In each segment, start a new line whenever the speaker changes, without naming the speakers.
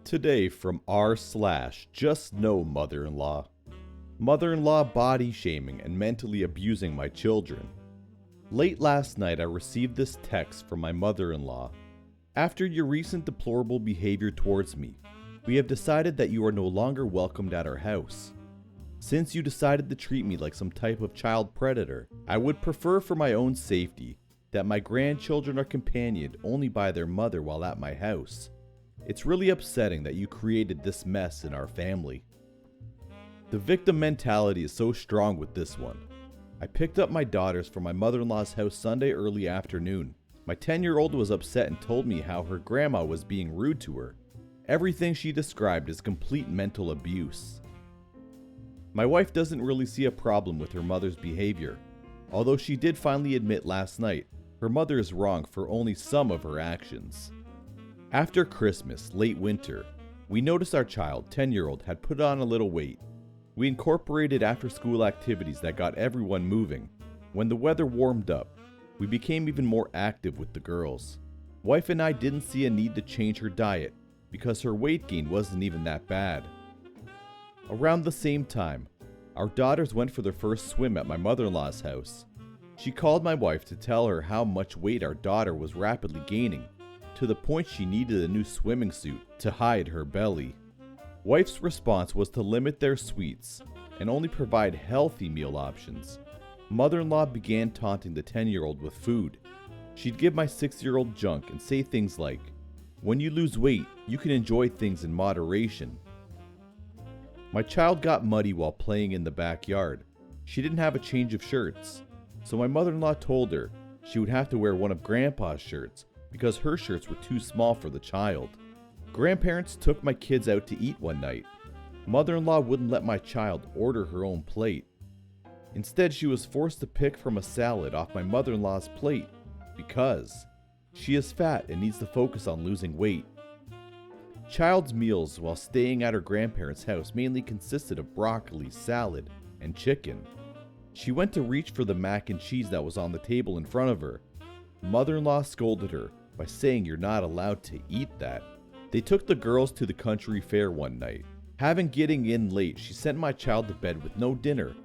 Today from r/just no mother-in-law. Mother-in-law body shaming and mentally abusing my children. Late last night I received this text from my mother-in-law. After your recent deplorable behavior towards me, we have decided that you are no longer welcomed at our house. Since you decided to treat me like some type of child predator, I would prefer for my own safety that my grandchildren are companioned only by their mother while at my house. It's really upsetting that you created this mess in our family. The victim mentality is so strong with this one. I picked up my daughters from my mother-in-law's house Sunday early afternoon. My 10-year-old was upset and told me how her grandma was being rude to her. Everything she described is complete mental abuse. My wife doesn't really see a problem with her mother's behavior, although she did finally admit last night her mother is wrong for only some of her actions. After Christmas, late winter, we noticed our child, 10-year-old, had put on a little weight. We incorporated after-school activities that got everyone moving. When the weather warmed up, we became even more active with the girls. Wife and I didn't see a need to change her diet because her weight gain wasn't even that bad. Around the same time, our daughters went for their first swim at my mother-in-law's house. She called my wife to tell her how much weight our daughter was rapidly gaining, to the point she needed a new swimming suit to hide her belly. Wife's response was to limit their sweets and only provide healthy meal options. Mother-in-law began taunting the 10-year-old with food. She'd give my 6-year-old junk and say things like, "When you lose weight, you can enjoy things in moderation." My child got muddy while playing in the backyard. She didn't have a change of shirts, so my mother-in-law told her she would have to wear one of Grandpa's shirts because her shirts were too small for the child. Grandparents took my kids out to eat one night. Mother-in-law wouldn't let my child order her own plate. Instead, she was forced to pick from a salad off my mother-in-law's plate because she is fat and needs to focus on losing weight. Child's meals while staying at her grandparents' house mainly consisted of broccoli, salad, and chicken. She went to reach for the mac and cheese that was on the table in front of her. Mother-in-law scolded her by saying you're not allowed to eat that. They took the girls to the country fair one night. Having getting in late, she sent my child to bed with no dinner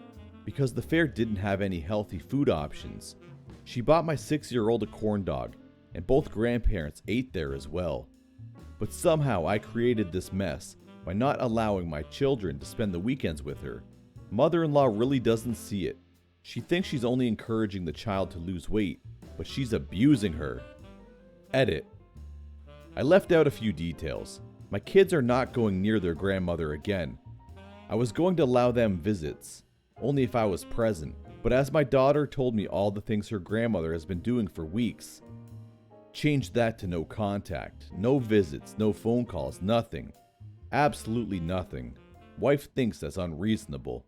because the fair didn't have any healthy food options. She bought my 6-year-old a corn dog, and both grandparents ate there as well. But somehow I created this mess by not allowing my children to spend the weekends with her. Mother-in-law really doesn't see it. She thinks she's only encouraging the child to lose weight, but she's abusing her. Edit. I left out a few details. My kids are not going near their grandmother again. I was going to allow them visits, only if I was present, but as my daughter told me all the things her grandmother has been doing for weeks, change that to no contact, no visits, no phone calls, nothing. Absolutely nothing. Wife thinks that's unreasonable.